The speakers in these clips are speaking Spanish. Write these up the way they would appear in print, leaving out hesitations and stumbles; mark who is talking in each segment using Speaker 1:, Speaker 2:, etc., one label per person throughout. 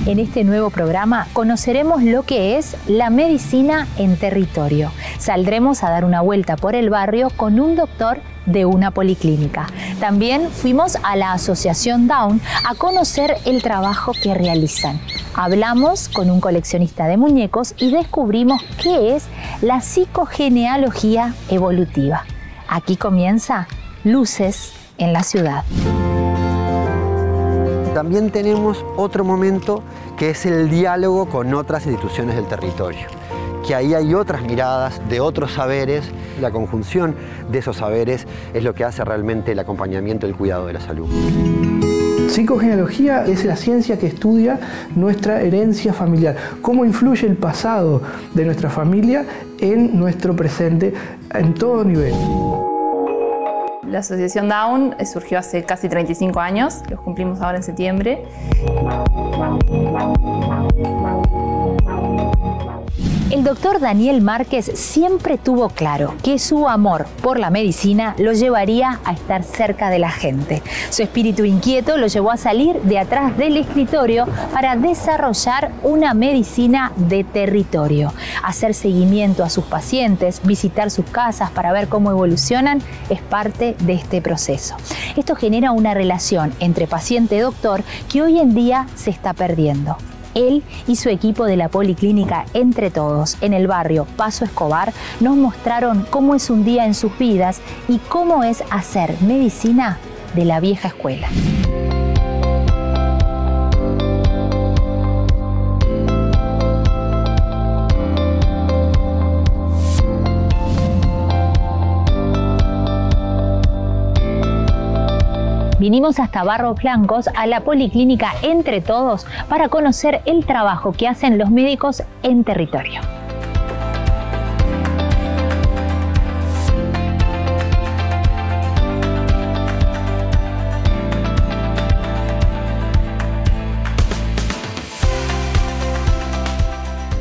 Speaker 1: En este nuevo programa conoceremos lo que es la medicina en territorio. Saldremos a dar una vuelta por el barrio con un doctor de una policlínica. También fuimos a la Asociación Down a conocer el trabajo que realizan. Hablamos con un coleccionista de muñecos y descubrimos qué es la psicogenealogía evolutiva. Aquí comienza Luces en la Ciudad.
Speaker 2: También tenemos otro momento que es el diálogo con otras instituciones del territorio, que ahí hay otras miradas de otros saberes. La conjunción de esos saberes es lo que hace realmente el acompañamiento y el cuidado de la salud.
Speaker 3: Psicogenealogía es la ciencia que estudia nuestra herencia familiar, cómo influye el pasado de nuestra familia en nuestro presente en todo nivel.
Speaker 4: La Asociación Down surgió hace casi 35 años, los cumplimos ahora en septiembre.
Speaker 1: El doctor Daniel Márquez siempre tuvo claro que su amor por la medicina lo llevaría a estar cerca de la gente. Su espíritu inquieto lo llevó a salir de atrás del escritorio para desarrollar una medicina de territorio. Hacer seguimiento a sus pacientes, visitar sus casas para ver cómo evolucionan, es parte de este proceso. Esto genera una relación entre paciente y doctor que hoy en día se está perdiendo. Él y su equipo de la Policlínica Entre Todos, en el barrio Paso Escobar, nos mostraron cómo es un día en sus vidas y cómo es hacer medicina de la vieja escuela. Vinimos hasta Barros Blancos a la Policlínica Entre Todos para conocer el trabajo que hacen los médicos en territorio.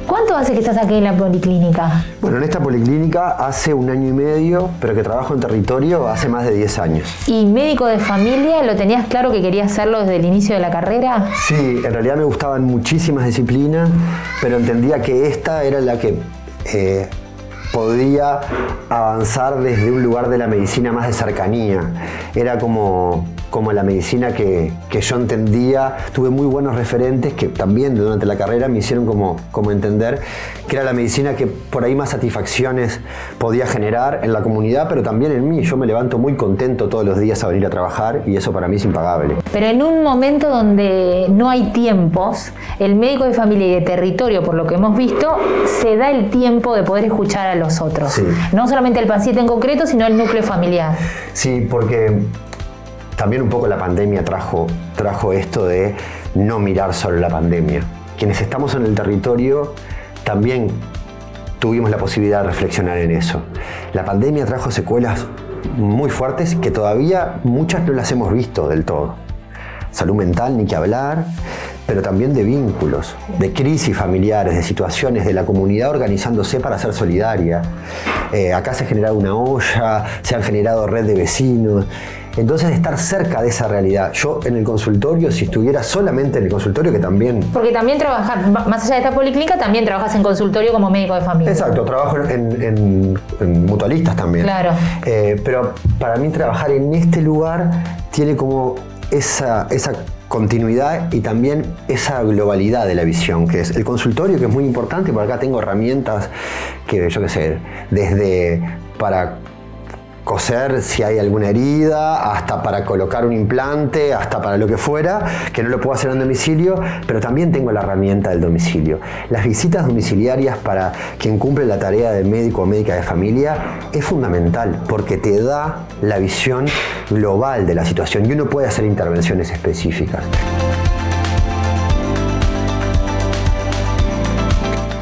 Speaker 1: ¿Cuánto hace que estás aquí en la Policlínica?
Speaker 2: Bueno, en esta policlínica hace 1 año y medio, pero que trabajo en territorio hace más de 10 años.
Speaker 1: ¿Y médico de familia, lo tenías claro que querías hacerlo desde el inicio de la carrera?
Speaker 2: Sí, en realidad me gustaban muchísimas disciplinas, pero entendía que esta era la que podía avanzar desde un lugar de la medicina más de cercanía. Era como la medicina que yo entendía. Tuve muy buenos referentes que también durante la carrera me hicieron como entender que era la medicina que por ahí más satisfacciones podía generar en la comunidad, pero también en mí. Yo me levanto muy contento todos los días a venir a trabajar y eso para mí es impagable.
Speaker 1: Pero en un momento donde no hay tiempos, el médico de familia y de territorio, por lo que hemos visto, se da el tiempo de poder escuchar a los otros. Sí. No solamente el paciente en concreto, sino el núcleo familiar.
Speaker 2: Sí, porque también un poco la pandemia trajo esto de no mirar solo la pandemia. Quienes estamos en el territorio también tuvimos la posibilidad de reflexionar en eso. La pandemia trajo secuelas muy fuertes que todavía muchas no las hemos visto del todo. Salud mental, ni que hablar, pero también de vínculos, de crisis familiares, de situaciones de la comunidad organizándose para ser solidaria. Acá se ha generado una olla, se han generado red de vecinos. Entonces, estar cerca de esa realidad. Yo en el consultorio, si estuviera solamente en el consultorio, que también...
Speaker 1: Porque también trabajas, más allá de esta policlínica, también trabajas en consultorio como médico de familia.
Speaker 2: Exacto, trabajo en mutualistas también.
Speaker 1: Claro.
Speaker 2: Pero para mí trabajar en este lugar tiene como esa continuidad y también esa globalidad de la visión, que es el consultorio, que es muy importante, porque acá tengo herramientas que, yo qué sé, desde para coser si hay alguna herida, hasta para colocar un implante, hasta para lo que fuera, que no lo puedo hacer en domicilio, pero también tengo la herramienta del domicilio. Las visitas domiciliarias para quien cumple la tarea de médico o médica de familia es fundamental, porque te da la visión global de la situación y uno puede hacer intervenciones específicas.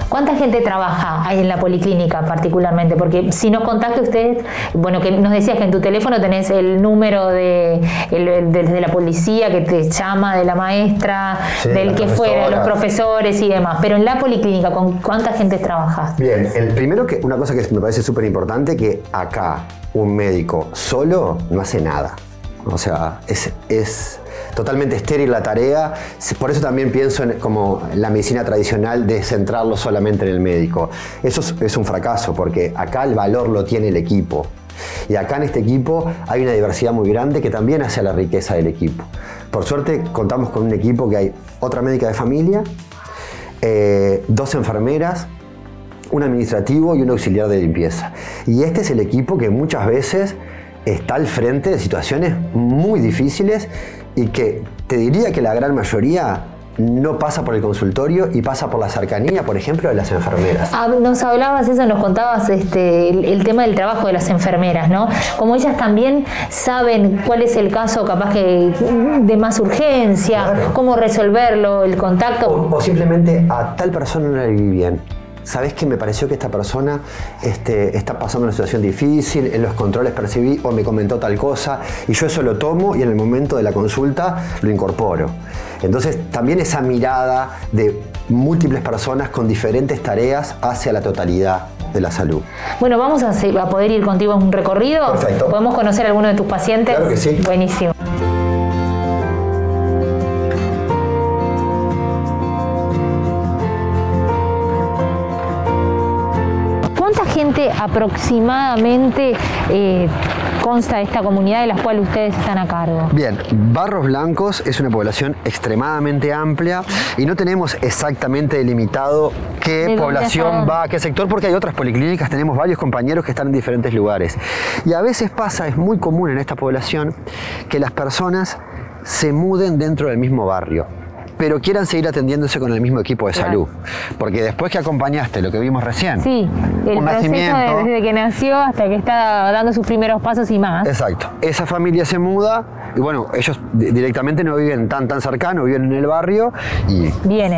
Speaker 1: ¿Cuánta gente trabaja ahí en la policlínica particularmente? Porque si nos contaste usted, bueno, que nos decías que en tu teléfono tenés el número de la policía que te llama, de la maestra, sí, del que fuera, los profesores y demás. Pero en la policlínica, ¿con cuánta gente trabajas?
Speaker 2: Bien, el primero, que una cosa que me parece súper importante, que acá un médico solo no hace nada. O sea, es totalmente estéril la tarea. Por eso también pienso en como la medicina tradicional de centrarlo solamente en el médico. Eso es un fracaso, porque acá el valor lo tiene el equipo. Y acá en este equipo hay una diversidad muy grande que también hace a la riqueza del equipo. Por suerte contamos con un equipo que hay otra médica de familia, 2 enfermeras, un administrativo y un auxiliar de limpieza. Y este es el equipo que muchas veces está al frente de situaciones muy difíciles y que te diría que la gran mayoría no pasa por el consultorio y pasa por la cercanía, por ejemplo, de las enfermeras.
Speaker 1: Nos hablabas eso, nos contabas el tema del trabajo de las enfermeras, ¿no? Como ellas también saben cuál es el caso capaz que de más urgencia, claro, cómo resolverlo, el contacto.
Speaker 2: O simplemente a tal persona no le vi bien. ¿Sabés que me pareció que esta persona está pasando una situación difícil, en los controles percibí o me comentó tal cosa, y yo eso lo tomo y en el momento de la consulta lo incorporo? Entonces también esa mirada de múltiples personas con diferentes tareas hacia la totalidad de la salud.
Speaker 1: Bueno, vamos a poder ir contigo en un recorrido.
Speaker 2: Perfecto.
Speaker 1: ¿Podemos conocer a alguno de tus pacientes?
Speaker 2: Claro que sí.
Speaker 1: Buenísimo. ¿Cuánta gente aproximadamente consta de esta comunidad de la cual ustedes están a cargo?
Speaker 2: Bien, Barros Blancos es una población extremadamente amplia y no tenemos exactamente delimitado qué población va a qué sector, porque hay otras policlínicas, tenemos varios compañeros que están en diferentes lugares. Y a veces pasa, es muy común en esta población, que las personas se muden dentro del mismo barrio, pero quieran seguir atendiéndose con el mismo equipo de salud. Porque después que acompañaste lo que vimos recién,
Speaker 1: sí, el proceso desde que nació hasta que está dando sus primeros pasos y más.
Speaker 2: Exacto. Esa familia se muda y bueno, ellos directamente no viven tan cercano, viven en el barrio y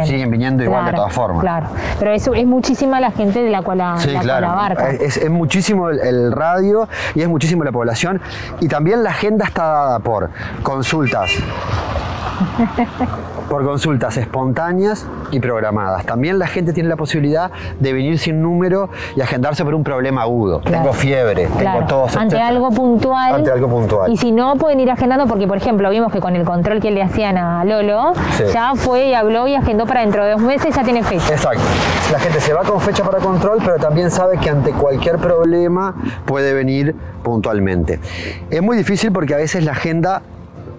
Speaker 2: siguen viniendo igual de todas formas.
Speaker 1: Claro, pero eso es muchísima la gente de la cual
Speaker 2: cual
Speaker 1: abarca.
Speaker 2: Es muchísimo el radio y es muchísimo la población, y también la agenda está dada por consultas. Por consultas espontáneas y programadas. También la gente tiene la posibilidad de venir sin número y agendarse por un problema agudo. Claro. Tengo fiebre, tengo tos.
Speaker 1: Ante algo puntual.
Speaker 2: Ante algo puntual.
Speaker 1: Y si no, pueden ir agendando, porque por ejemplo vimos que con el control que le hacían a Lolo, ya fue y habló y agendó para dentro de 2 meses, ya tiene fecha.
Speaker 2: Exacto. La gente se va con fecha para control, pero también sabe que ante cualquier problema puede venir puntualmente. Es muy difícil porque a veces la agenda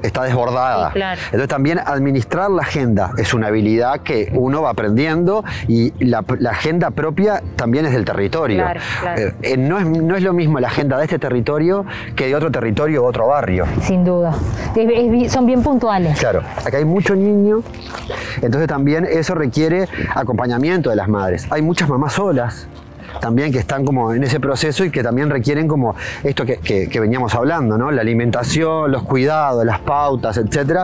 Speaker 2: está desbordada.
Speaker 1: Sí, claro.
Speaker 2: Entonces también administrar la agenda es una habilidad que uno va aprendiendo, y la agenda propia también es del territorio.
Speaker 1: Claro, claro.
Speaker 2: No es lo mismo la agenda de este territorio que de otro territorio u otro barrio.
Speaker 1: Sin duda. Son bien puntuales.
Speaker 2: Claro, acá hay mucho niño, entonces también eso requiere acompañamiento de las madres. Hay muchas mamás solas también que están como en ese proceso y que también requieren como esto que veníamos hablando, ¿no? La alimentación, los cuidados, las pautas, etc.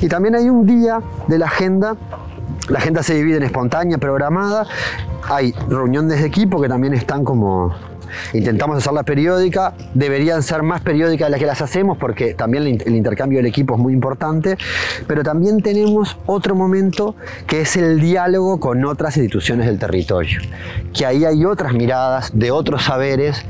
Speaker 2: Y también hay un día de la agenda se divide en espontánea, programada, hay reuniones de equipo que también están como... Intentamos hacerlas periódicas, deberían ser más periódicas de las que las hacemos porque también el intercambio del equipo es muy importante, pero también tenemos otro momento que es el diálogo con otras instituciones del territorio, que ahí hay otras miradas de otros saberes,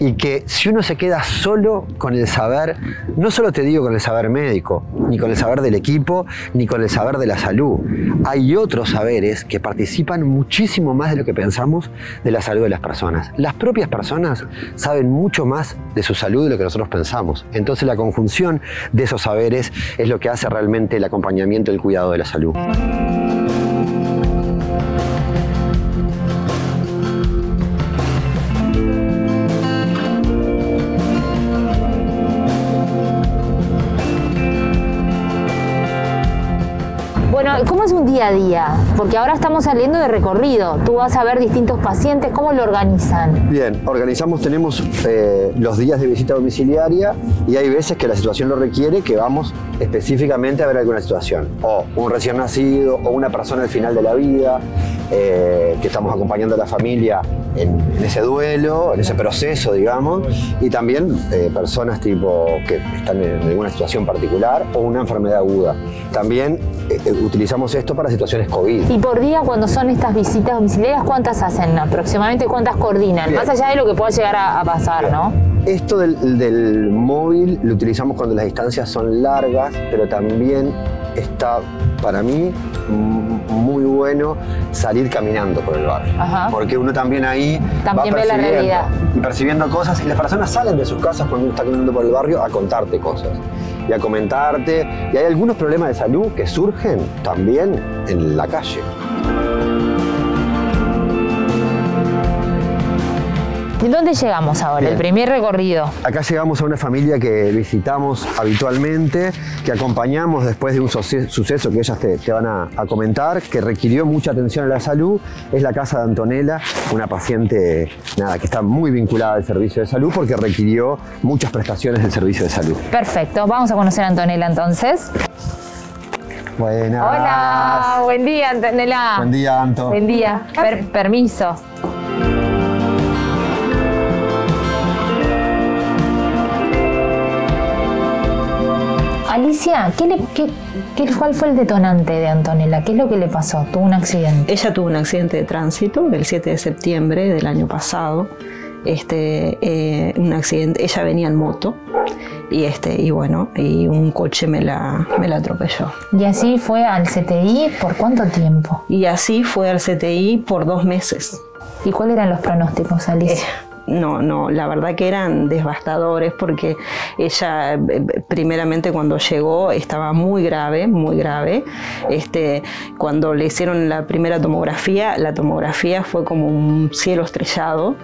Speaker 2: y que si uno se queda solo con el saber, no solo te digo con el saber médico, ni con el saber del equipo, ni con el saber de la salud, hay otros saberes que participan muchísimo más de lo que pensamos de la salud de las personas. Las propias personas saben mucho más de su salud de lo que nosotros pensamos. Entonces la conjunción de esos saberes es lo que hace realmente el acompañamiento y el cuidado de la salud.
Speaker 1: Bueno, ¿cómo es un día a día? Porque ahora estamos saliendo de recorrido. Tú vas a ver distintos pacientes, ¿cómo lo organizan?
Speaker 2: Bien, tenemos los días de visita domiciliaria, y hay veces que la situación lo requiere que vamos específicamente a ver alguna situación. O un recién nacido, o una persona al final de la vida, que estamos acompañando a la familia en ese duelo, en ese proceso, digamos, y también personas tipo que están en alguna situación particular o una enfermedad aguda. También utilizamos esto para situaciones COVID.
Speaker 1: Y por día, cuando son estas visitas domiciliarias, ¿cuántas hacen aproximadamente? ¿Cuántas coordinan?
Speaker 2: Bien.
Speaker 1: Más allá de lo que pueda llegar a pasar, ¿no?
Speaker 2: Esto del móvil lo utilizamos cuando las distancias son largas, pero también está, para mí, muy bueno salir caminando por el barrio.
Speaker 1: Ajá.
Speaker 2: Porque uno también ahí
Speaker 1: también
Speaker 2: va
Speaker 1: ve la realidad.
Speaker 2: y percibiendo cosas, y las personas salen de sus casas cuando uno está caminando por el barrio a contarte cosas y a comentarte. Y hay algunos problemas de salud que surgen también en la calle.
Speaker 1: ¿De dónde llegamos ahora?
Speaker 2: Bien.
Speaker 1: El primer recorrido.
Speaker 2: Acá llegamos a una familia que visitamos habitualmente, que acompañamos después de un suceso que ellas te van a comentar, que requirió mucha atención a la salud. Es la casa de Antonella, una paciente que está muy vinculada al servicio de salud porque requirió muchas prestaciones del servicio de salud.
Speaker 1: Perfecto, vamos a conocer a Antonella entonces.
Speaker 2: Buenas.
Speaker 1: Hola, buen día Antonella.
Speaker 2: Buen día, Anto.
Speaker 1: Buen día, permiso. Alicia, ¿cuál fue el detonante de Antonella? ¿Qué es lo que le pasó? ¿Tuvo un accidente?
Speaker 5: Ella tuvo un accidente de tránsito el 7 de septiembre del año pasado. Un accidente, ella venía en moto y un coche me la atropelló.
Speaker 1: ¿Y así fue al CTI por cuánto tiempo?
Speaker 5: Y así fue al CTI por 2 meses.
Speaker 1: ¿Y cuáles eran los pronósticos, Alicia?
Speaker 5: No, la verdad que eran devastadores porque ella primeramente cuando llegó estaba muy grave. Cuando le hicieron la primera tomografía, la tomografía fue como un cielo estrellado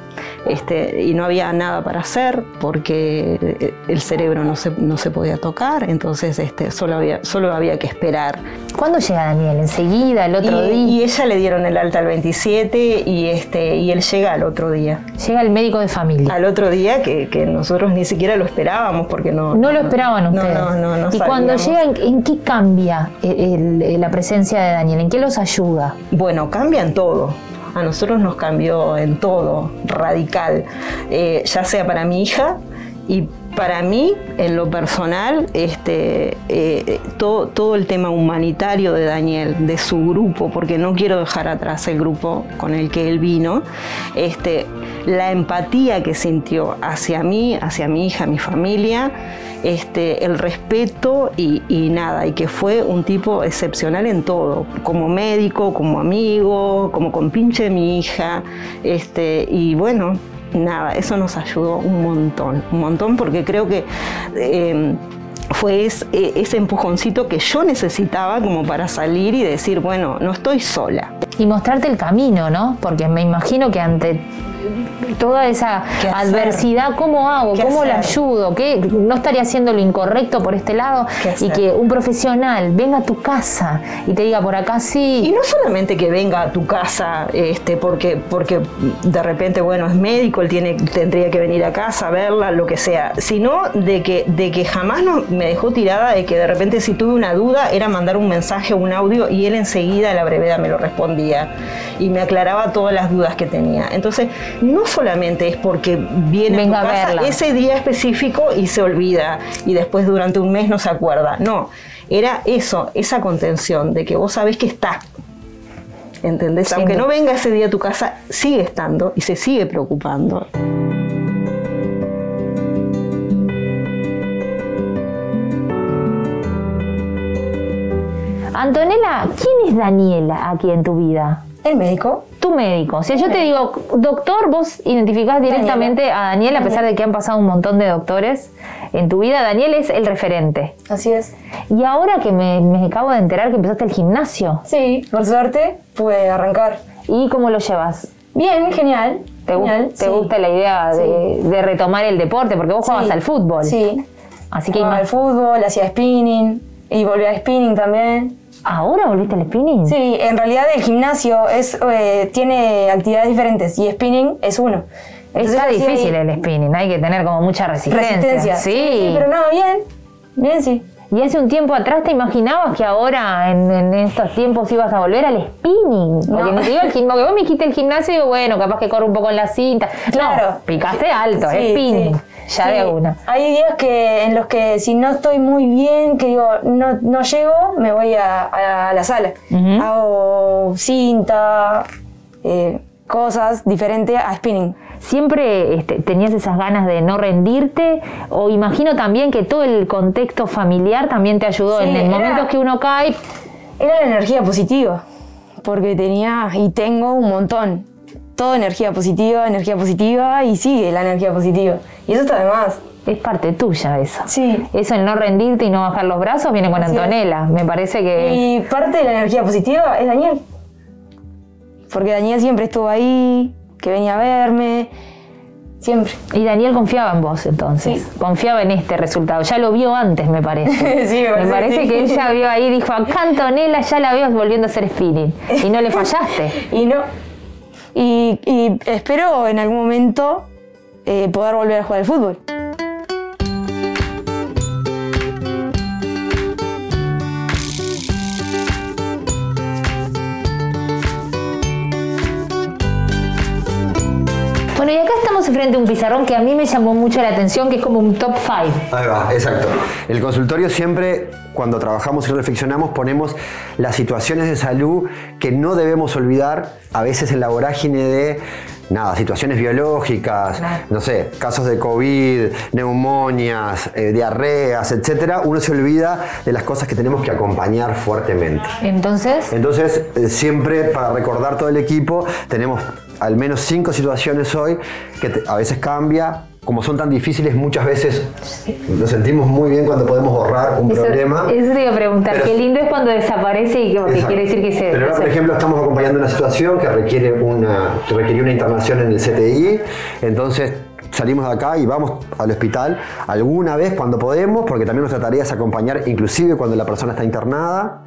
Speaker 5: y no había nada para hacer porque el cerebro no se podía tocar, entonces solo había que esperar.
Speaker 1: ¿Cuándo llega Daniel? ¿Enseguida? ¿El otro día?
Speaker 5: Y ella le dieron el alta al 27 y él llega al otro día.
Speaker 1: Llega el médico de familia.
Speaker 5: Al otro día que nosotros ni siquiera lo esperábamos porque no
Speaker 1: lo esperaban ustedes.
Speaker 5: No.
Speaker 1: Y cuando llega, ¿en qué cambia la presencia de Daniel? ¿En qué los ayuda?
Speaker 5: Bueno, cambia en todo. A nosotros nos cambió en todo, radical. Ya sea para mi hija y para mí, en lo personal, todo el tema humanitario de Daniel, de su grupo, porque no quiero dejar atrás el grupo con el que él vino, la empatía que sintió hacia mí, hacia mi hija, mi familia, el respeto y que fue un tipo excepcional en todo, como médico, como amigo, como compinche de mi hija, y bueno, eso nos ayudó un montón, porque creo que fue ese empujoncito que yo necesitaba como para salir y decir, bueno, no estoy sola.
Speaker 1: Y mostrarte el camino, ¿no? Porque me imagino que ante toda esa adversidad, ¿cómo hago? ¿Cómo la ayudo? ¿Qué? ¿No estaría haciendo lo incorrecto por este lado? Y que un profesional venga a tu casa y te diga, por acá sí.
Speaker 5: Y no solamente que venga a tu casa porque de repente, bueno, es médico, él tendría que venir a casa a verla, lo que sea, sino de que jamás me dejó tirada, de que de repente si tuve una duda era mandar un mensaje o un audio y él enseguida a la brevedad me lo respondía y me aclaraba todas las dudas que tenía. Entonces, no solamente es porque viene a tu casa ese día específico y se olvida y después durante un mes no se acuerda. No, era esa contención de que vos sabés que está. ¿Entendés? Sí, aunque no venga ese día a tu casa, sigue estando y se sigue preocupando.
Speaker 1: Antonella, ¿quién es Daniela aquí en tu vida?
Speaker 6: El médico.
Speaker 1: Tu médico. O sea, yo te digo, doctor, vos identificás directamente a Daniel, a pesar de que han pasado un montón de doctores en tu vida. Daniel es el referente.
Speaker 6: Así es.
Speaker 1: Y ahora que me acabo de enterar que empezaste el gimnasio.
Speaker 6: Sí, por suerte pude arrancar.
Speaker 1: ¿Y cómo lo llevas?
Speaker 6: Bien, genial.
Speaker 1: ¿Te gusta la idea de retomar el deporte? Porque vos jugabas al fútbol.
Speaker 6: Sí.
Speaker 1: Así que
Speaker 6: jugaba al fútbol, hacía spinning y volví al spinning también.
Speaker 1: ¿Ahora volviste al spinning?
Speaker 6: Sí, en realidad el gimnasio tiene actividades diferentes y spinning es uno.
Speaker 1: Entonces, está difícil el spinning, hay que tener como mucha resistencia.
Speaker 6: Sí, pero no, bien, sí.
Speaker 1: Y hace un tiempo atrás te imaginabas que ahora, en estos tiempos, ibas a volver al spinning. Porque no te digo el gimnasio, que vos me dijiste el gimnasio y digo, bueno, capaz que corro un poco en la cinta.
Speaker 6: Claro.
Speaker 1: No, picaste alto,
Speaker 6: Sí,
Speaker 1: spinning.
Speaker 6: sí.
Speaker 1: Ya
Speaker 6: Sí.
Speaker 1: de una.
Speaker 6: Hay días en los que si no estoy muy bien, que digo, no llego, me voy a la sala. Hago cinta, cosas diferentes a spinning.
Speaker 1: ¿Siempre tenías esas ganas de no rendirte? O imagino también que todo el contexto familiar también te ayudó
Speaker 6: Sí,
Speaker 1: en momentos que uno cae.
Speaker 6: Era la energía positiva, porque tenía y tengo un montón. Todo energía positiva y sigue la energía positiva. Y eso está de más.
Speaker 1: Es parte tuya eso.
Speaker 6: Sí.
Speaker 1: Eso, el no rendirte y no bajar los brazos, viene con
Speaker 6: Así
Speaker 1: Antonella. Me parece que...
Speaker 6: Y parte de la energía positiva es Daniel. Porque Daniel siempre estuvo ahí, que venía a verme, siempre.
Speaker 1: Y Daniel confiaba en vos entonces.
Speaker 6: Sí.
Speaker 1: Confiaba en este resultado. Ya lo vio antes, me parece.
Speaker 6: Sí,
Speaker 1: me parece
Speaker 6: sí.
Speaker 1: que ella vio ahí y dijo, acá Antonella ya la veo volviendo a hacer spinning. Y no le fallaste.
Speaker 6: Y no. Y espero en algún momento poder volver a jugar al fútbol.
Speaker 1: Bueno, y acá estamos frente a un pizarrón que a mí me llamó mucho la atención, que es como un top 5.
Speaker 2: Ahí va, exacto. El consultorio siempre, cuando trabajamos y reflexionamos, ponemos las situaciones de salud que no debemos olvidar, a veces en la vorágine de situaciones biológicas, no sé, casos de COVID, neumonias, diarreas, etcétera. Uno se olvida de las cosas que tenemos que acompañar fuertemente.
Speaker 1: Entonces,
Speaker 2: Siempre para recordar todo el equipo, tenemos al menos 5 situaciones hoy que a veces cambia. Como son tan difíciles, muchas veces nos sentimos muy bien cuando podemos borrar un problema.
Speaker 1: Eso te iba a preguntar.
Speaker 2: Pero
Speaker 1: qué lindo es cuando desaparece y que
Speaker 2: Exacto.
Speaker 1: quiere decir que se...
Speaker 2: Pero ahora, por ejemplo, estamos acompañando una situación que requirió una internación en el CTI. Entonces salimos de acá y vamos al hospital alguna vez cuando podemos, porque también nuestra tarea es acompañar inclusive cuando la persona está internada.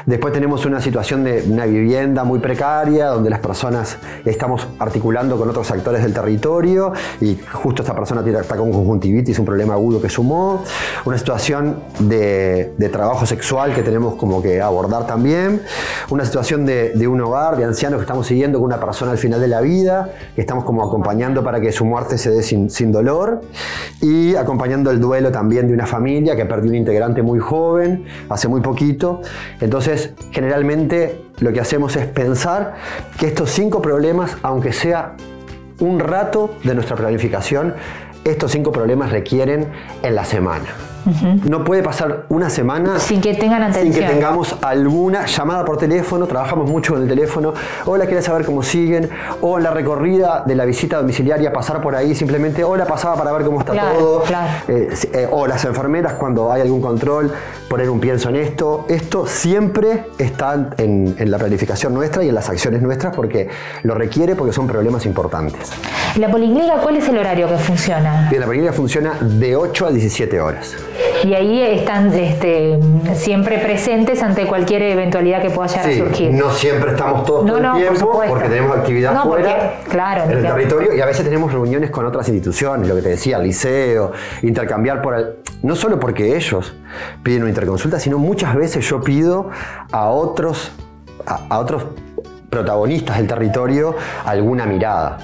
Speaker 2: Después tenemos una situación de una vivienda muy precaria, donde las personas estamos articulando con otros actores del territorio y justo esta persona está con conjuntivitis, un problema agudo que sumó. Una situación de trabajo sexual que tenemos como que abordar también. Una situación de un hogar de ancianos que estamos siguiendo con una persona al final de la vida, que estamos como acompañando para que su muerte se dé sin dolor, y acompañando el duelo también de una familia que perdió un integrante muy joven, hace muy poquito. Entonces, generalmente lo que hacemos es pensar que estos 5 problemas, aunque sea un rato de nuestra planificación, estos 5 problemas requieren en la semana. No puede pasar una semana
Speaker 1: sin que tengan atención,
Speaker 2: sin que tengamos alguna llamada por teléfono. Trabajamos mucho con el teléfono. Hola, ¿querés saber cómo siguen? O en la recorrida de la visita domiciliaria, pasar por ahí simplemente, hola, pasaba para ver cómo está todo.
Speaker 1: Claro.
Speaker 2: O las enfermeras, cuando hay algún control, poner un pienso en esto. Esto siempre está en la planificación nuestra y en las acciones nuestras, porque lo requiere, porque son problemas importantes.
Speaker 1: ¿La policlínica cuál es el horario que funciona?
Speaker 2: Bien, la policlínica funciona de 8 a 17 horas.
Speaker 1: Y ahí están siempre presentes ante cualquier eventualidad que pueda llegar a surgir.
Speaker 2: No siempre estamos todos todo el tiempo, porque tenemos actividad fuera en el territorio, y a veces tenemos reuniones con otras instituciones, lo que te decía, el liceo, intercambiar no solo porque ellos piden una interconsulta, sino muchas veces yo pido a otros protagonistas del territorio alguna mirada.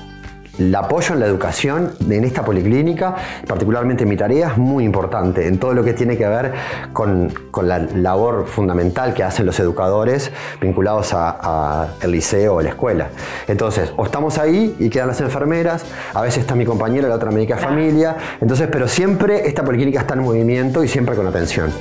Speaker 2: El apoyo en la educación en esta policlínica, particularmente mi tarea, es muy importante en todo lo que tiene que ver con la labor fundamental que hacen los educadores vinculados al liceo o a la escuela. Entonces, o estamos ahí y quedan las enfermeras, a veces está mi compañera, la otra médica de familia, pero siempre esta policlínica está en movimiento y siempre con atención.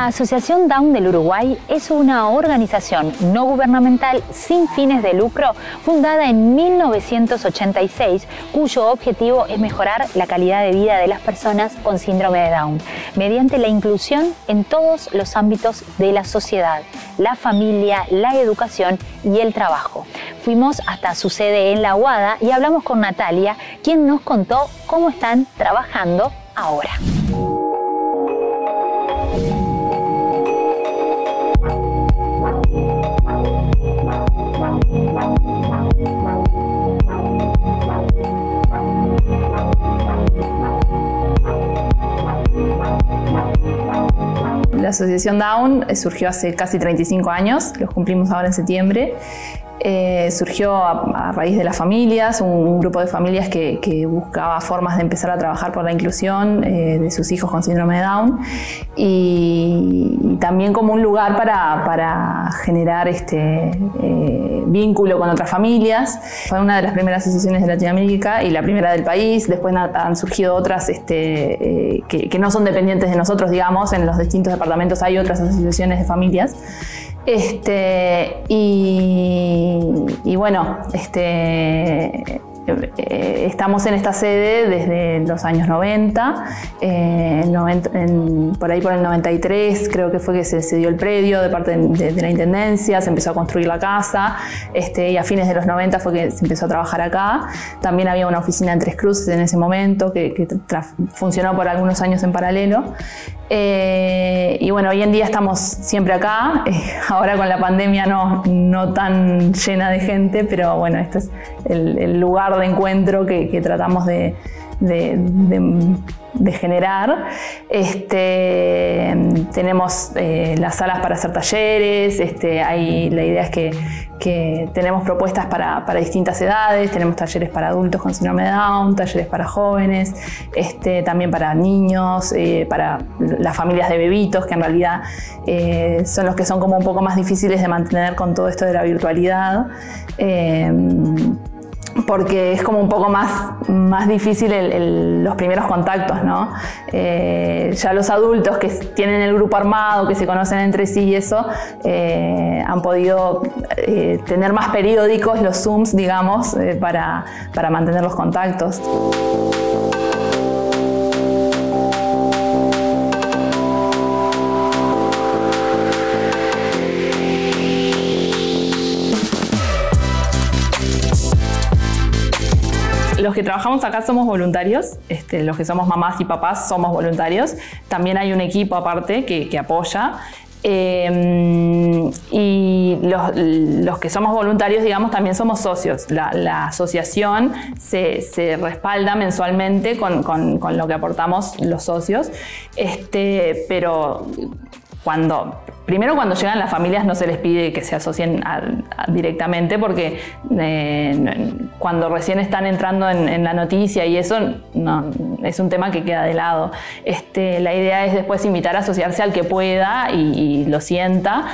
Speaker 1: La Asociación Down del Uruguay es una organización no gubernamental sin fines de lucro fundada en 1986, cuyo objetivo es mejorar la calidad de vida de las personas con síndrome de Down, mediante la inclusión en todos los ámbitos de la sociedad, la familia, la educación y el trabajo. Fuimos hasta su sede en La Aguada y hablamos con Natalia, quien nos contó cómo están trabajando ahora.
Speaker 4: La Asociación Down surgió hace casi 35 años, los cumplimos ahora en septiembre. Surgió a raíz de las familias, un grupo de familias que buscaba formas de empezar a trabajar por la inclusión de sus hijos con síndrome de Down y también como un lugar para generar vínculo con otras familias. Fue una de las primeras asociaciones de Latinoamérica y la primera del país. Después han surgido otras que no son dependientes de nosotros, digamos. En los distintos departamentos hay otras asociaciones de familias. Y bueno, estamos en esta sede desde los años 90, por ahí por el 93 creo que fue que se dio el predio de parte de la Intendencia, se empezó a construir la casa, y a fines de los 90 fue que se empezó a trabajar acá. También había una oficina en Tres Cruces en ese momento que funcionó por algunos años en paralelo. Y bueno, hoy en día estamos siempre acá, ahora con la pandemia no tan llena de gente, pero bueno, este es el lugar de encuentro que tratamos de generar. Tenemos las salas para hacer talleres, la idea es que tenemos propuestas para distintas edades, tenemos talleres para adultos con síndrome de Down, talleres para jóvenes, también para niños, para las familias de bebitos, que en realidad son los que son como un poco más difíciles de mantener con todo esto de la virtualidad. Porque es como un poco más difícil los primeros contactos, ¿no? Ya los adultos que tienen el grupo armado, que se conocen entre sí y eso, han podido tener más periódicos los Zooms, digamos, para mantener los contactos. Los que trabajamos acá somos voluntarios, los que somos mamás y papás somos voluntarios. También hay un equipo aparte que apoya. Y los que somos voluntarios, digamos, también somos socios. La asociación se respalda mensualmente con lo que aportamos los socios. Pero primero cuando llegan las familias no se les pide que se asocien directamente porque cuando recién están entrando en la noticia y eso no, es un tema que queda de lado. La idea es después invitar a asociarse al que pueda y lo sienta,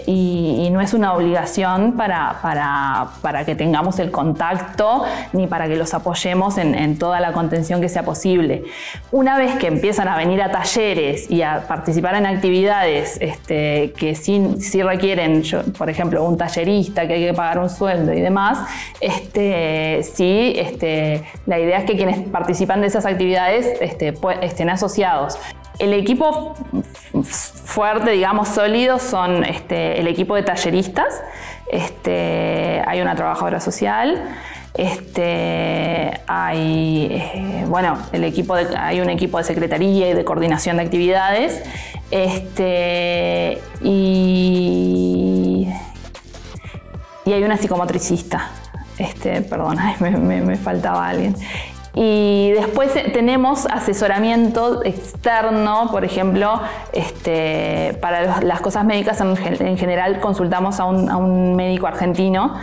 Speaker 4: y no es una obligación para que tengamos el contacto ni para que los apoyemos en toda la contención que sea posible. Una vez que empiezan a venir a talleres y a participar en actividades que sí requieren, por ejemplo, un tallerista que hay que pagar un sueldo y demás, la idea es que quienes participan de esas actividades estén asociados. El equipo fuerte, digamos, sólido, son el equipo de talleristas, hay una trabajadora social, hay un equipo de secretaría y de coordinación de actividades, y hay una psicomotricista. Me faltaba alguien. Y después tenemos asesoramiento externo, por ejemplo, para las cosas médicas en general consultamos a un médico argentino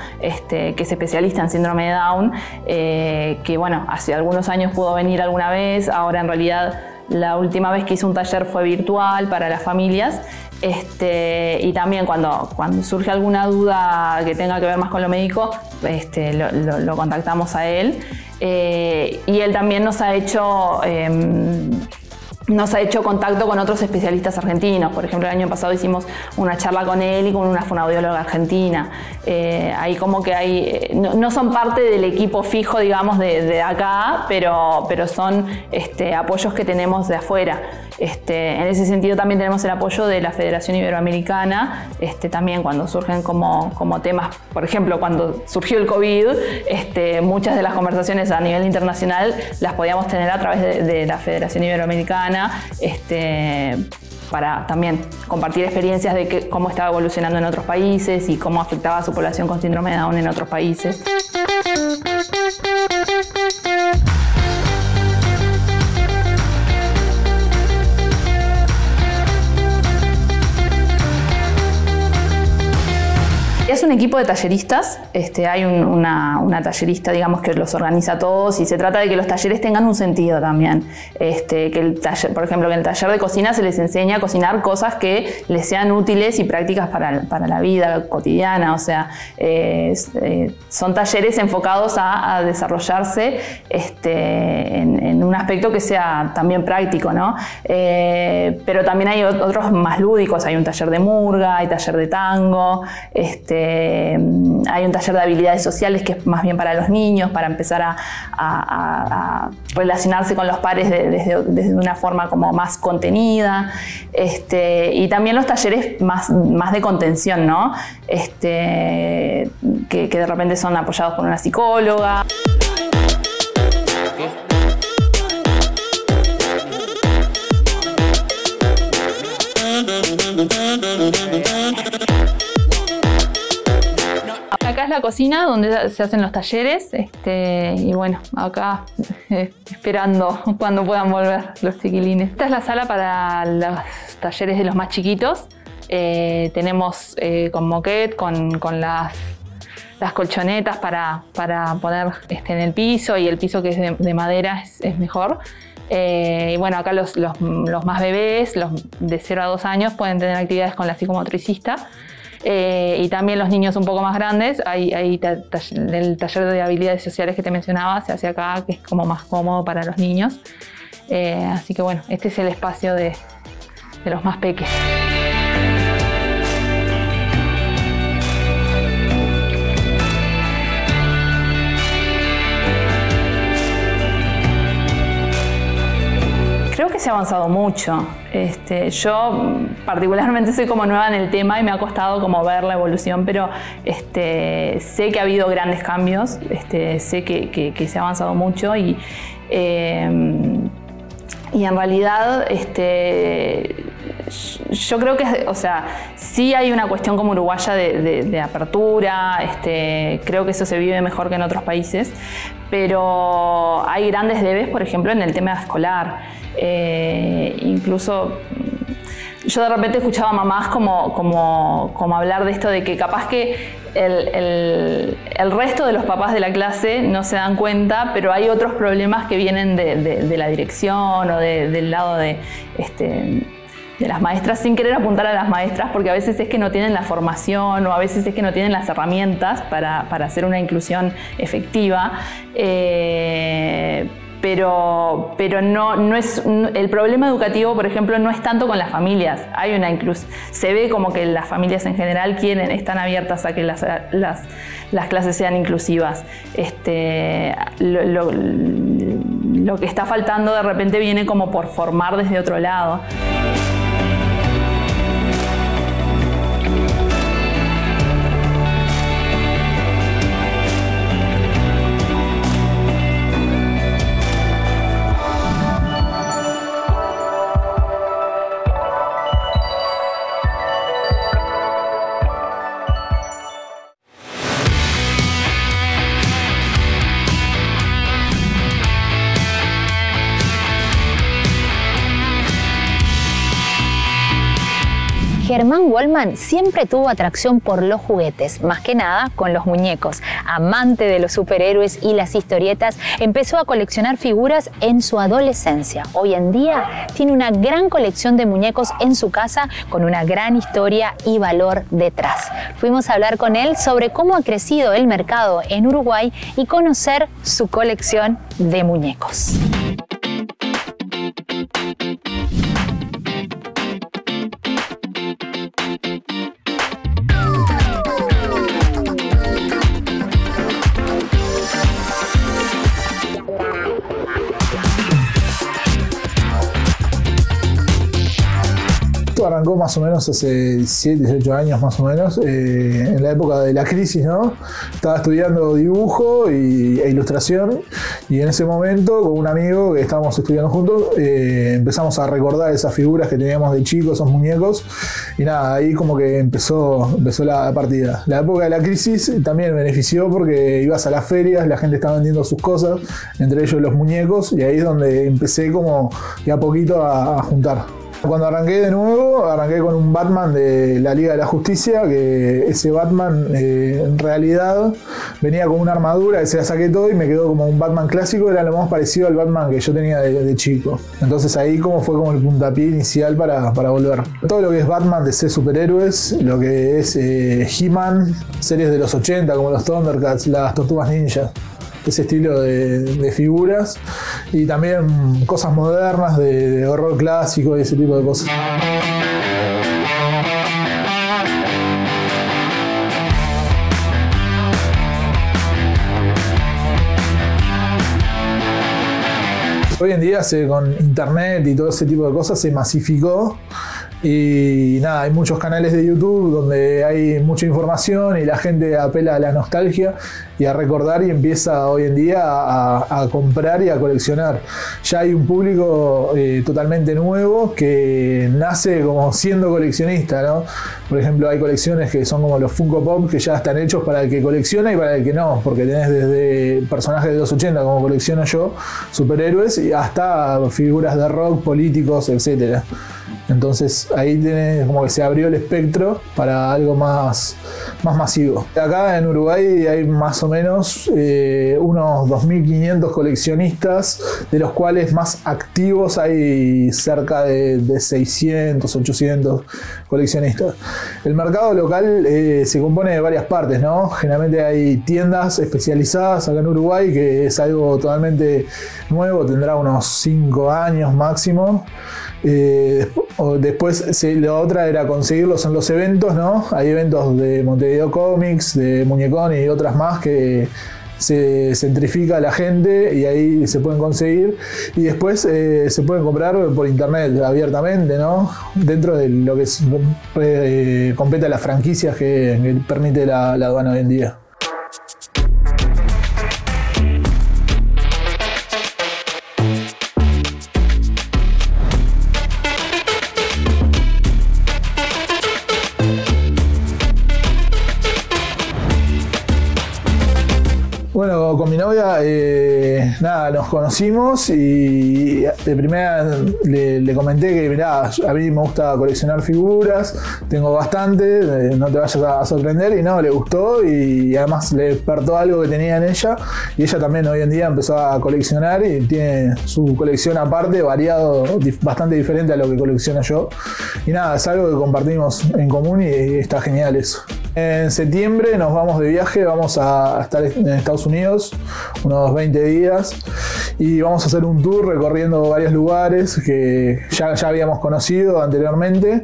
Speaker 4: que es especialista en síndrome de Down, que bueno, hace algunos años pudo venir alguna vez, ahora en realidad la última vez que hizo un taller fue virtual para las familias. Y también cuando surge alguna duda que tenga que ver más con lo médico, lo contactamos a él. Y él también nos ha hecho nos ha hecho contacto con otros especialistas argentinos. Por ejemplo, el año pasado hicimos una charla con él y con una fonoaudióloga argentina. Ahí como que hay, no son parte del equipo fijo, digamos, de acá, pero son apoyos que tenemos de afuera. En ese sentido también tenemos el apoyo de la Federación Iberoamericana, también cuando surgen como temas, por ejemplo, cuando surgió el COVID, muchas de las conversaciones a nivel internacional las podíamos tener a través de la Federación Iberoamericana, para también compartir experiencias de cómo estaba evolucionando en otros países y cómo afectaba a su población con síndrome de Down en otros países. Es un equipo de talleristas, hay una tallerista, digamos, que los organiza a todos, y se trata de que los talleres tengan un sentido también. Que el taller, por ejemplo, que en el taller de cocina se les enseña a cocinar cosas que les sean útiles y prácticas para la vida cotidiana. O sea, son talleres enfocados a desarrollarse en un aspecto que sea también práctico, ¿no? Pero también hay otros más lúdicos, hay un taller de murga, hay taller de tango, hay un taller de habilidades sociales que es más bien para los niños, para empezar a relacionarse con los pares desde una forma como más contenida, y también los talleres más de contención, ¿no? Que de repente son apoyados por una psicóloga. Acá es la cocina donde se hacen los talleres, y bueno, acá esperando cuando puedan volver los chiquilines. Esta es la sala para los talleres de los más chiquitos. Tenemos con moquette, con las colchonetas para poner en el piso, y el piso que es de madera es mejor. Y bueno, acá los más bebés, los de 0 a 2 años, pueden tener actividades con la psicomotricista. Y también los niños un poco más grandes, hay el taller de habilidades sociales que te mencionaba, se hace acá, que es como más cómodo para los niños. Así que bueno, este es el espacio de los más peques. Creo que se ha avanzado mucho. Yo particularmente soy como nueva en el tema y me ha costado como ver la evolución, pero sé que ha habido grandes cambios, sé que se ha avanzado mucho, y en realidad yo creo que, o sea, sí hay una cuestión como uruguaya de apertura, creo que eso se vive mejor que en otros países, pero hay grandes debes, por ejemplo, en el tema escolar. Incluso yo de repente escuchaba a mamás como hablar de esto, de que capaz que el resto de los papás de la clase no se dan cuenta, pero hay otros problemas que vienen de la dirección o del lado de las maestras, sin querer apuntar a las maestras, porque a veces es que no tienen la formación, o a veces es que no tienen las herramientas para hacer una inclusión efectiva. Pero no es el problema educativo, por ejemplo, no es tanto con las familias. Hay una se ve como que las familias en general están abiertas a que las clases sean inclusivas. Lo que está faltando de repente viene como por formar desde otro lado.
Speaker 1: Germán Wallman siempre tuvo atracción por los juguetes, más que nada con los muñecos. Amante de los superhéroes y las historietas, empezó a coleccionar figuras en su adolescencia. Hoy en día tiene una gran colección de muñecos en su casa con una gran historia y valor detrás. Fuimos a hablar con él sobre cómo ha crecido el mercado en Uruguay y conocer su colección de muñecos.
Speaker 7: arrancó más o menos hace 17, 18 años más o menos, en la época de la crisis, ¿no? Estaba estudiando dibujo e ilustración, y en ese momento con un amigo que estábamos estudiando juntos empezamos a recordar esas figuras que teníamos de chicos, esos muñecos, y nada, ahí como que empezó la partida. La época de la crisis también benefició porque ibas a las ferias, la gente estaba vendiendo sus cosas, entre ellos los muñecos, y ahí es donde empecé como de a poquito a juntar. Cuando arranqué de nuevo, arranqué con un Batman de la Liga de la Justicia, que ese Batman en realidad venía con una armadura que se la saqué todo y me quedó como un Batman clásico, era lo más parecido al Batman que yo tenía de chico. Entonces ahí fue como el puntapié inicial para volver. Todo lo que es Batman de ser superhéroes, lo que es He-Man, series de los 80 como los Thundercats, las Tortugas Ninja, ese estilo de figuras, y también cosas modernas de horror clásico y ese tipo de cosas. Hoy en día con internet y todo ese tipo de cosas se masificó. Y nada, hay muchos canales de YouTube donde hay mucha información y la gente apela a la nostalgia y a recordar, y empieza hoy en día a comprar y a coleccionar. Ya hay un público totalmente nuevo que nace como siendo coleccionista, ¿no? Por ejemplo, hay colecciones que son como los Funko Pop, que ya están hechos para el que colecciona y para el que no, porque tenés desde personajes de los 80 como colecciono yo, superhéroes, y hasta figuras de rock, políticos, etc. Entonces ahí tenés como que se abrió el espectro para algo más masivo. Acá en Uruguay hay más o menos unos 2.500 coleccionistas, de los cuales más activos hay cerca de 600, 800 coleccionistas. El mercado local se compone de varias partes, ¿no? Generalmente hay tiendas especializadas acá en Uruguay, que es algo totalmente nuevo, tendrá unos 5 años máximo. Después la otra era conseguirlos en los eventos, ¿no? Hay eventos de Montevideo Comics, de Muñecón y otras más que se centrifica a la gente y ahí se pueden conseguir, y después se pueden comprar por internet abiertamente, ¿no? Dentro de lo que compete a las franquicias que permite la aduana hoy en día. Bueno, con mi novia, nada, nos conocimos y de primera le comenté que, mirá, a mí me gusta coleccionar figuras, tengo bastante, no te vayas a sorprender, y no, le gustó, y además le despertó algo que tenía en ella, y ella también hoy en día empezó a coleccionar y tiene su colección aparte, variado, bastante diferente a lo que colecciono yo, y nada, es algo que compartimos en común y está genial eso. En septiembre nos vamos de viaje, vamos a estar en Estados Unidos unos 20 días y vamos a hacer un tour recorriendo varios lugares que ya habíamos conocido anteriormente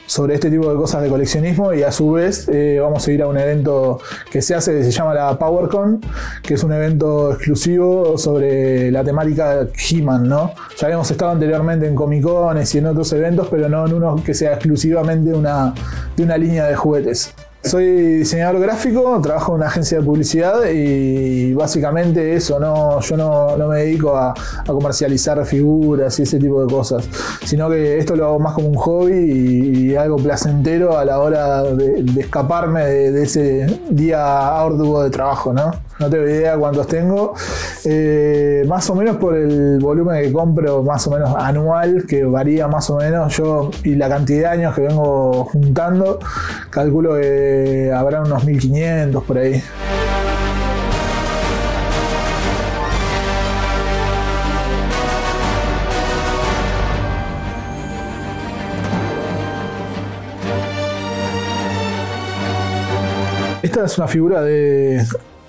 Speaker 7: sobre este tipo de cosas de coleccionismo, y a su vez vamos a ir a un evento que se hace, que se llama la PowerCon, que es un evento exclusivo sobre la temática He-Man, ¿no? Ya habíamos estado anteriormente en Comic-Cones y en otros eventos, pero no en uno que sea exclusivamente de una línea de juguetes. Soy diseñador gráfico, trabajo en una agencia de publicidad y básicamente eso, yo no me dedico a comercializar figuras y ese tipo de cosas, sino que esto lo hago más como un hobby y algo placentero a la hora de escaparme de ese día arduo de trabajo, ¿no? No tengo idea cuántos tengo, más o menos por el volumen que compro, más o menos anual, que varía más o menos y la cantidad de años que vengo juntando, calculo que habrá unos 1.500 por ahí. Esta es una figura de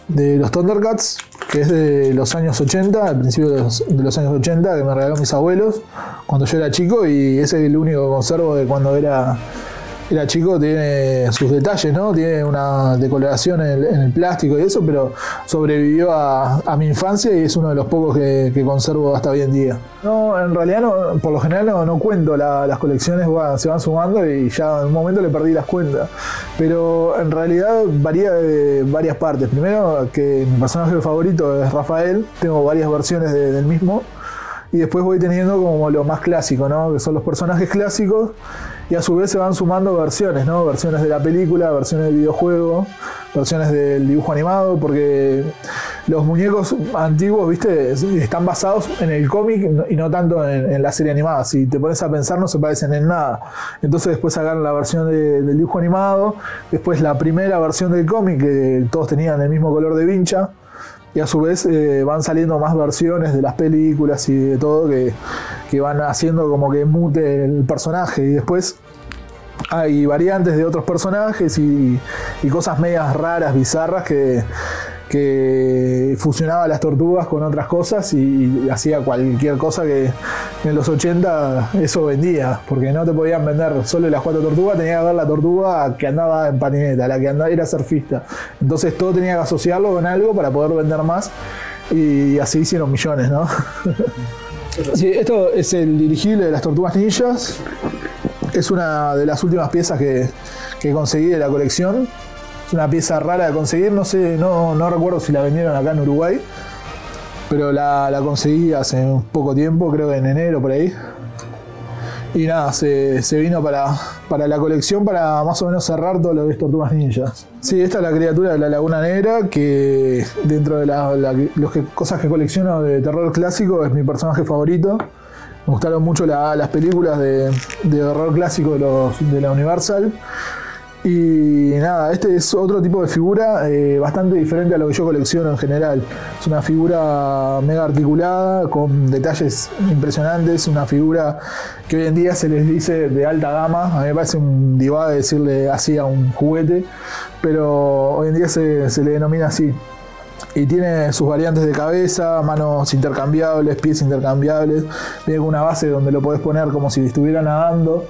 Speaker 7: los Thundercats, que es de los años 80, al principio de los años 80, que me regalaron mis abuelos cuando yo era chico, y es el único que conservo de cuando era era chico tiene sus detalles, ¿no? Tiene una decoloración en el plástico y eso, pero sobrevivió a mi infancia y es uno de los pocos que conservo hasta hoy en día. No, en realidad no, por lo general no cuento las colecciones, se van sumando y ya en un momento le perdí las cuentas. Pero en realidad varía de varias partes. Primero, que mi personaje favorito es Rafael, tengo varias versiones del mismo. Y después voy teniendo como lo más clásico, ¿no? Que son los personajes clásicos. Y a su vez se van sumando versiones, ¿no? Versiones de la película, versiones del videojuego, versiones del dibujo animado, porque los muñecos antiguos, ¿viste? Están basados en el cómic y no tanto en la serie animada. Si te pones a pensar, no se parecen en nada. Entonces después sacaron la versión del dibujo animado, después la primera versión del cómic, que todos tenían el mismo color de vincha. Y a su vez van saliendo más versiones de las películas y de todo que van haciendo como que mute el personaje. Y después hay variantes de otros personajes y cosas medias raras, bizarras que fusionaba las tortugas con otras cosas y hacía cualquier cosa que en los 80 eso vendía, porque no te podían vender solo las 4 tortugas, tenía que ver la tortuga que andaba en patineta, la que era surfista. Entonces todo tenía que asociarlo con algo para poder vender más y así hicieron millones, ¿no? Sí, esto es el dirigible de las Tortugas Ninjas. Es una de las últimas piezas que conseguí de la colección. Es una pieza rara de conseguir, no sé, no recuerdo si la vendieron acá en Uruguay, pero la conseguí hace un poco tiempo, creo que en enero por ahí. Y nada, se vino para la colección para más o menos cerrar todo lo que es Tortugas Ninjas. Sí, esta es la criatura de la Laguna Negra, que dentro de cosas que colecciono de terror clásico es mi personaje favorito. Me gustaron mucho las películas de horror clásico de la Universal. Y nada, este es otro tipo de figura bastante diferente a lo que yo colecciono en general. Es una figura mega articulada, con detalles impresionantes, una figura que hoy en día se les dice de alta gama. A mí me parece un divague decirle así a un juguete, pero hoy en día se le denomina así. Y tiene sus variantes de cabeza, manos intercambiables, pies intercambiables. Viene con una base donde lo podés poner como si estuviera nadando.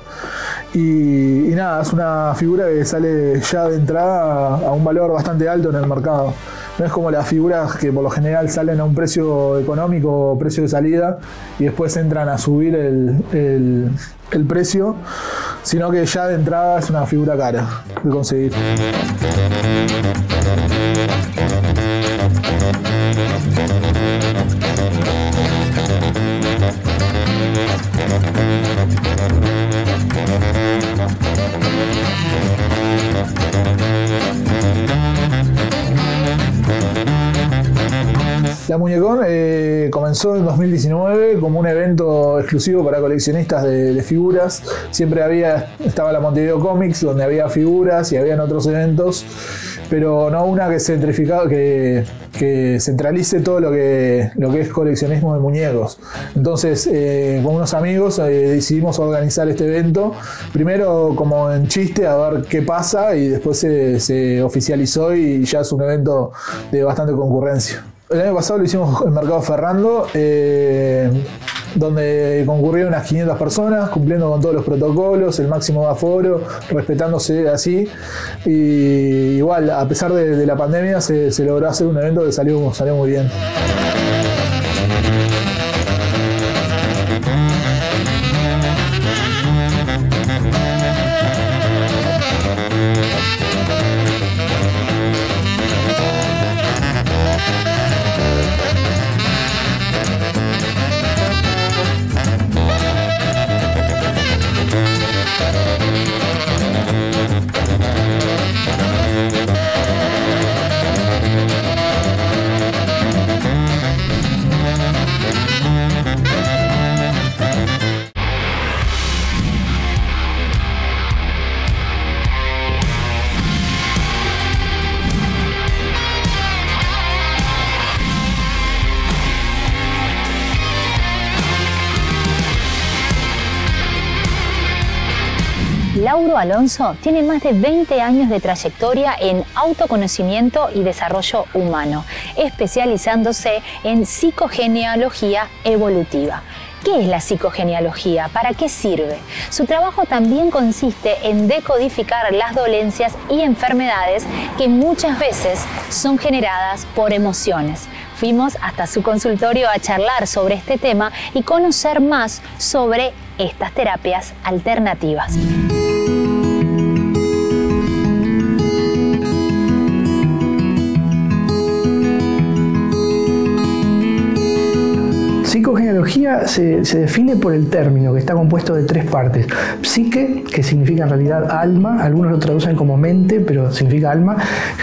Speaker 7: Y nada, es una figura que sale ya de entrada a un valor bastante alto en el mercado. No es como las figuras que por lo general salen a un precio económico o precio de salida y después entran a subir el precio, sino que ya de entrada es una figura cara de conseguir. La Muñecón comenzó en 2019 como un evento exclusivo para coleccionistas de figuras. Siempre estaba la Montevideo Comics, donde había figuras y habían otros eventos, pero no una que centralice todo lo que es coleccionismo de muñecos. Entonces, con unos amigos decidimos organizar este evento, primero como en chiste a ver qué pasa, y después se oficializó y ya es un evento de bastante concurrencia. El año pasado lo hicimos en Mercado Ferrando, donde concurrieron unas 500 personas, cumpliendo con todos los protocolos, el máximo de aforo, respetándose así. Y igual, a pesar de la pandemia, se logró hacer un evento que salió muy bien.
Speaker 1: Lauro Alonso tiene más de 20 años de trayectoria en autoconocimiento y desarrollo humano, especializándose en psicogenealogía evolutiva. ¿Qué es la psicogenealogía? ¿Para qué sirve? Su trabajo también consiste en decodificar las dolencias y enfermedades que muchas veces son generadas por emociones. Fuimos hasta su consultorio a charlar sobre este tema y conocer más sobre estas terapias alternativas.
Speaker 3: Psicogenealogía se define por el término, que está compuesto de 3 partes. Psique, que significa en realidad alma, algunos lo traducen como mente, pero significa alma.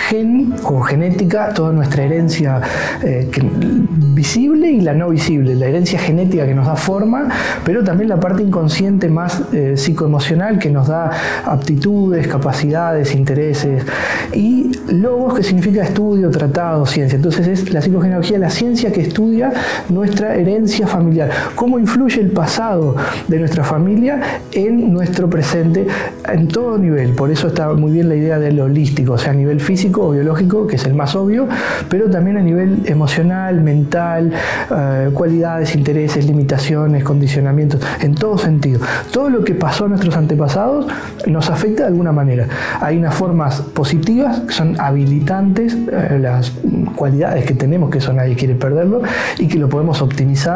Speaker 3: Gen o genética, toda nuestra herencia visible y la no visible, la herencia genética que nos da forma, pero también la parte inconsciente más psicoemocional que nos da aptitudes, capacidades, intereses. Y logos, que significa estudio, tratado, ciencia. Entonces es la psicogenealogía, la ciencia que estudia nuestra herencia familiar, cómo influye el pasado de nuestra familia en nuestro presente en todo nivel. Por eso está muy bien la idea del holístico, o sea, a nivel físico o biológico, que es el más obvio, pero también a nivel emocional, mental, cualidades, intereses, limitaciones, condicionamientos, en todo sentido. Todo lo que pasó a nuestros antepasados nos afecta de alguna manera. Hay unas formas positivas que son habilitantes, las cualidades que tenemos, que eso nadie quiere perderlo, y que lo podemos optimizar.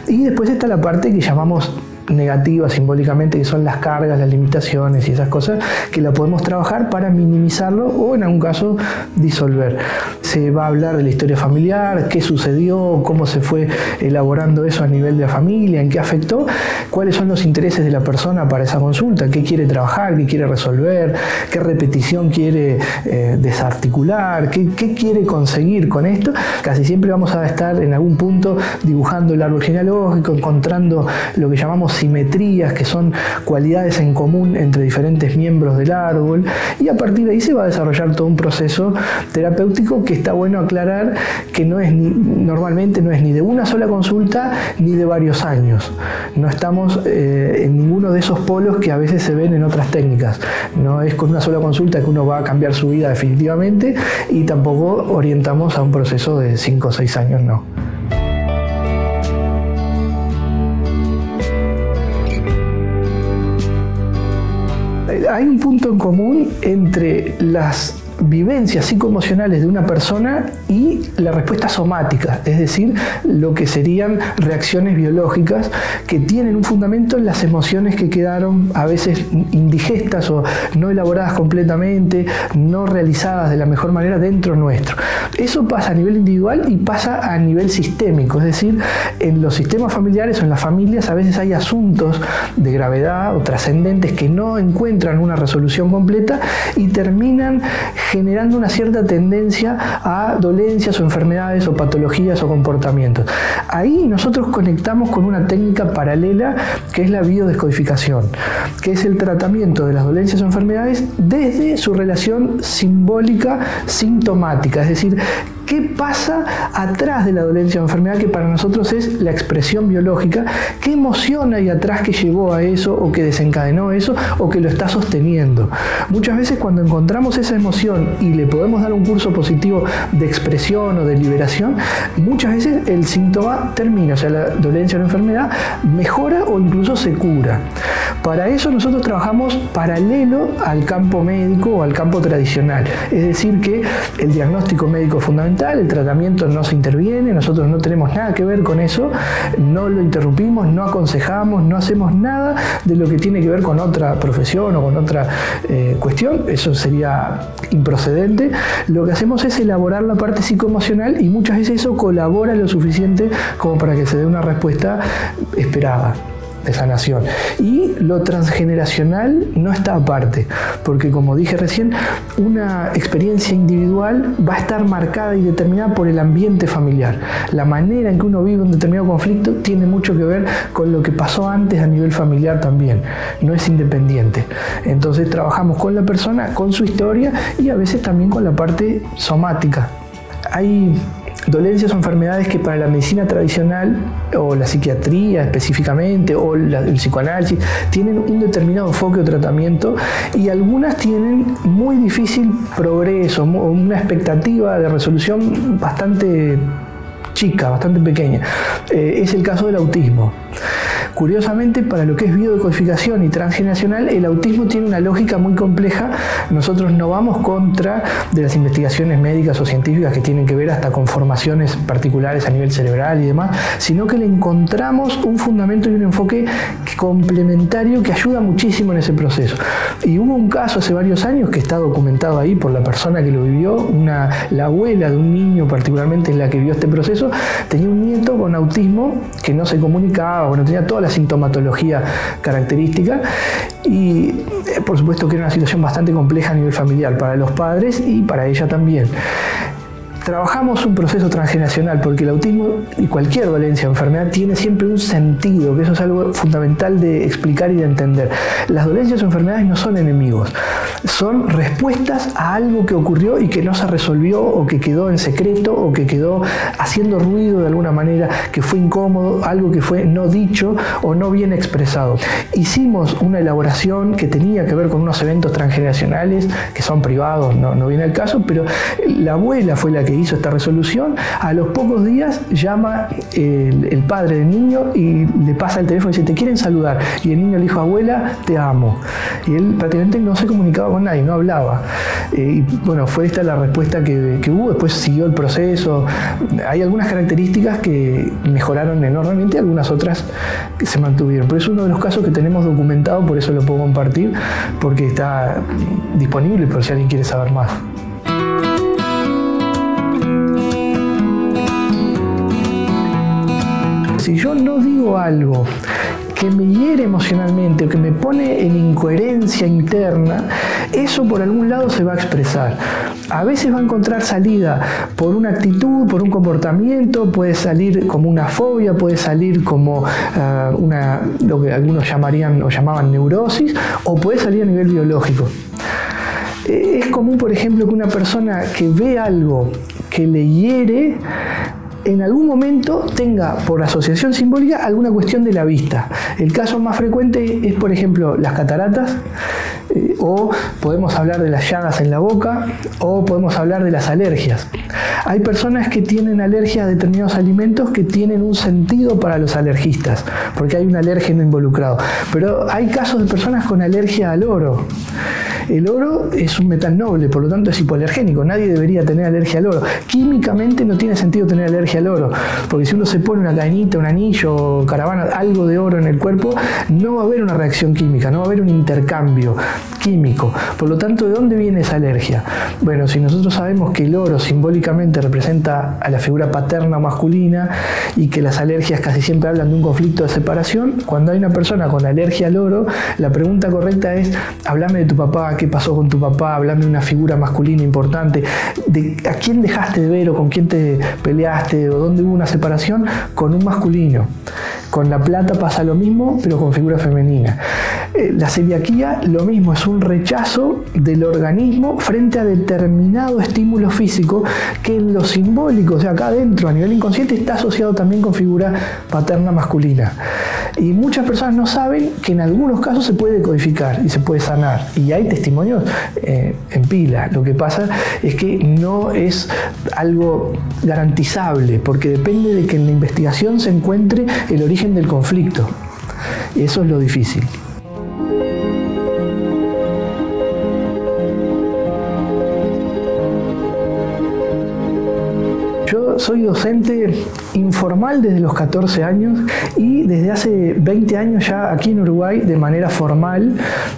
Speaker 3: Y después está la parte que llamamos negativa simbólicamente, que son las cargas, las limitaciones y esas cosas, que la podemos trabajar para minimizarlo o en algún caso disolver. Se va a hablar de la historia familiar, qué sucedió, cómo se fue elaborando eso a nivel de la familia, en qué afectó, cuáles son los intereses de la persona para esa consulta, qué quiere trabajar, qué quiere resolver, qué repetición quiere desarticular, qué quiere conseguir con esto. Casi siempre vamos a estar en algún punto dibujando el árbol genealógico, encontrando lo que llamamos simetrías, que son cualidades en común entre diferentes miembros del árbol, y a partir de ahí se va a desarrollar todo un proceso terapéutico que está bueno aclarar que normalmente no es ni de una sola consulta ni de varios años. No estamos en ninguno de esos polos que a veces se ven en otras técnicas. No es con una sola consulta que uno va a cambiar su vida definitivamente, y tampoco orientamos a un proceso de 5 o 6 años, no. Hay un punto en común entre las vivencias psicoemocionales de una persona y la respuesta somática, es decir, lo que serían reacciones biológicas que tienen un fundamento en las emociones que quedaron a veces indigestas o no elaboradas completamente, no realizadas de la mejor manera dentro nuestro. Eso pasa a nivel individual y pasa a nivel sistémico, es decir, en los sistemas familiares o en las familias a veces hay asuntos de gravedad o trascendentes que no encuentran una resolución completa y terminan generando una cierta tendencia a dolencias o enfermedades o patologías o comportamientos. Ahí nosotros conectamos con una técnica paralela que es la biodescodificación, que es el tratamiento de las dolencias o enfermedades desde su relación simbólica sintomática, es decir, ¿qué pasa atrás de la dolencia o enfermedad que para nosotros es la expresión biológica? ¿Qué emoción hay atrás que llevó a eso o que desencadenó eso o que lo está sosteniendo? Muchas veces cuando encontramos esa emoción y le podemos dar un curso positivo de expresión o de liberación, muchas veces el síntoma termina, o sea, la dolencia o la enfermedad mejora o incluso se cura. Para eso nosotros trabajamos paralelo al campo médico o al campo tradicional, es decir que el diagnóstico médico es fundamental, el tratamiento no se interviene, nosotros no tenemos nada que ver con eso, no lo interrumpimos, no aconsejamos, no hacemos nada de lo que tiene que ver con otra profesión o con otra cuestión, eso sería improcedente. Lo que hacemos es elaborar la parte psicoemocional y muchas veces eso colabora lo suficiente como para que se dé una respuesta esperada de sanación. Y lo transgeneracional no está aparte, porque como dije recién, una experiencia individual va a estar marcada y determinada por el ambiente familiar. La manera en que uno vive un determinado conflicto tiene mucho que ver con lo que pasó antes a nivel familiar también, no es independiente. Entonces trabajamos con la persona, con su historia y a veces también con la parte somática. Hay dolencias o enfermedades que para la medicina tradicional o la psiquiatría específicamente o el psicoanálisis tienen un determinado enfoque o tratamiento y algunas tienen muy difícil progreso, una expectativa de resolución bastante chica, bastante pequeña. Es el caso del autismo. Curiosamente, para lo que es biodecodificación y transgeneracional, el autismo tiene una lógica muy compleja. Nosotros no vamos contra de las investigaciones médicas o científicas que tienen que ver hasta con formaciones particulares a nivel cerebral y demás, sino que le encontramos un fundamento y un enfoque complementario que ayuda muchísimo en ese proceso. Y hubo un caso hace varios años que está documentado ahí por la persona que lo vivió, la abuela de un niño particularmente en la que vivió este proceso, tenía un nieto con autismo que no se comunicaba, bueno, tenía toda la sintomatología característica y por supuesto que era una situación bastante compleja a nivel familiar para los padres y para ella también. Trabajamos un proceso transgeneracional porque el autismo y cualquier dolencia o enfermedad tiene siempre un sentido, que eso es algo fundamental de explicar y de entender. Las dolencias o enfermedades no son enemigos, son respuestas a algo que ocurrió y que no se resolvió o que quedó en secreto o que quedó haciendo ruido de alguna manera, que fue incómodo, algo que fue no dicho o no bien expresado. Hicimos una elaboración que tenía que ver con unos eventos transgeneracionales que son privados, no viene al caso, pero la abuela fue la que hizo esta resolución. A los pocos días llama el padre del niño y le pasa el teléfono y dice: te quieren saludar. Y el niño le dijo: abuela, te amo. Y él prácticamente no se comunicaba con nadie, no hablaba. Y bueno, fue esta la respuesta que hubo. Después siguió el proceso. Hay algunas características que mejoraron enormemente, algunas otras que se mantuvieron. Pero es uno de los casos que tenemos documentado, por eso lo puedo compartir, porque está disponible por si alguien quiere saber más. Si yo no digo algo que me hiere emocionalmente o que me pone en incoherencia interna, eso por algún lado se va a expresar. A veces va a encontrar salida por una actitud, por un comportamiento, puede salir como una fobia, puede salir como lo que algunos llamarían o llamaban neurosis, o puede salir a nivel biológico. Es común, por ejemplo, que una persona que ve algo que le hiere, en algún momento tenga, por asociación simbólica, alguna cuestión de la vista. El caso más frecuente es, por ejemplo, las cataratas, o podemos hablar de las llagas en la boca, o podemos hablar de las alergias. Hay personas que tienen alergia a determinados alimentos que tienen un sentido para los alergistas, porque hay un alérgeno involucrado. Pero hay casos de personas con alergia al oro. El oro es un metal noble, por lo tanto es hipoalergénico. Nadie debería tener alergia al oro. Químicamente no tiene sentido tener alergia al oro, porque si uno se pone una cadenita, un anillo, caravana, algo de oro en el cuerpo, no va a haber una reacción química, no va a haber un intercambio químico. Por lo tanto, ¿de dónde viene esa alergia? Bueno, si nosotros sabemos que el oro simbólicamente representa a la figura paterna masculina y que las alergias casi siempre hablan de un conflicto de separación, cuando hay una persona con alergia al oro, la pregunta correcta es: háblame de tu papá, qué pasó con tu papá, háblame de una figura masculina importante, de a quién dejaste de ver o con quién te peleaste o dónde hubo una separación, con un masculino. Con la plata pasa lo mismo, pero con figura femenina. La celiaquía, lo mismo, es un rechazo del organismo frente a determinado estímulo físico que en lo simbólico, o sea, acá adentro, a nivel inconsciente, está asociado también con figura paterna masculina. Y muchas personas no saben que en algunos casos se puede decodificar y se puede sanar. Y hay testimonios en pila. Lo que pasa es que no es algo garantizable, porque depende de que en la investigación se encuentre el origen del conflicto. Y eso es lo difícil. Yo soy docente informal desde los 14 años y desde hace 20 años ya aquí en Uruguay de manera formal,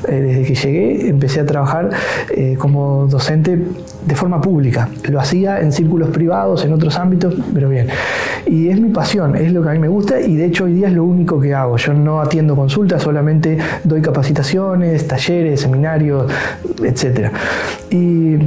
Speaker 3: desde que llegué, empecé a trabajar como docente de forma pública. Lo hacía en círculos privados, en otros ámbitos, pero bien. Y es mi pasión, es lo que a mí me gusta y de hecho hoy día es lo único que hago. Yo no atiendo consultas, solamente doy capacitaciones, talleres, seminarios, etc. Y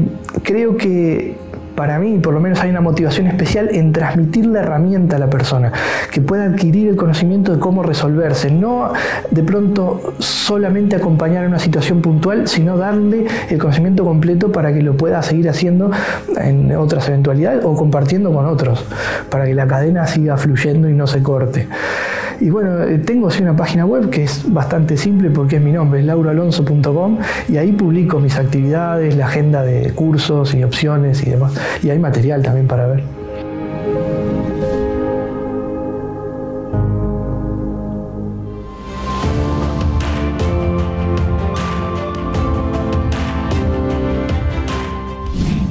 Speaker 3: creo que para mí, por lo menos, hay una motivación especial en transmitir la herramienta a la persona, que pueda adquirir el conocimiento de cómo resolverse, no de pronto solamente acompañar en una situación puntual, sino darle el conocimiento completo para que lo pueda seguir haciendo en otras eventualidades o compartiendo con otros, para que la cadena siga fluyendo y no se corte. Y bueno, tengo una página web que es bastante simple porque es mi nombre, es lauroalonso.com, y ahí publico mis actividades, la agenda de cursos y opciones y demás. Y hay material también para ver.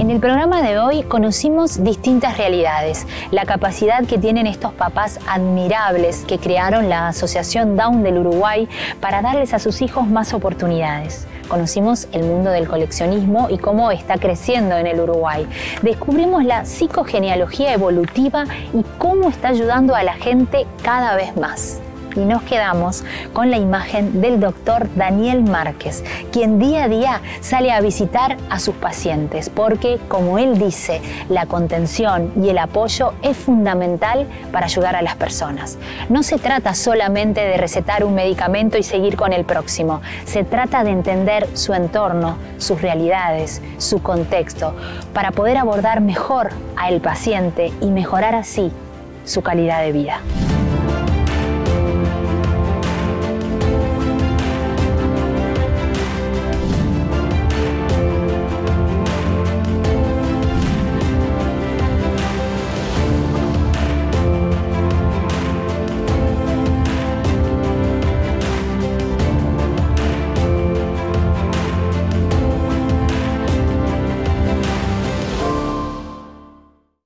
Speaker 1: En el programa de hoy conocimos distintas realidades, la capacidad que tienen estos papás admirables que crearon la Asociación Down del Uruguay para darles a sus hijos más oportunidades. Conocimos el mundo del coleccionismo y cómo está creciendo en el Uruguay. Descubrimos la psicogenealogía evolutiva y cómo está ayudando a la gente cada vez más. Y nos quedamos con la imagen del doctor Daniel Márquez, quien día a día sale a visitar a sus pacientes, porque, como él dice, la contención y el apoyo es fundamental para ayudar a las personas. No se trata solamente de recetar un medicamento y seguir con el próximo, se trata de entender su entorno, sus realidades, su contexto, para poder abordar mejor al paciente y mejorar así su calidad de vida.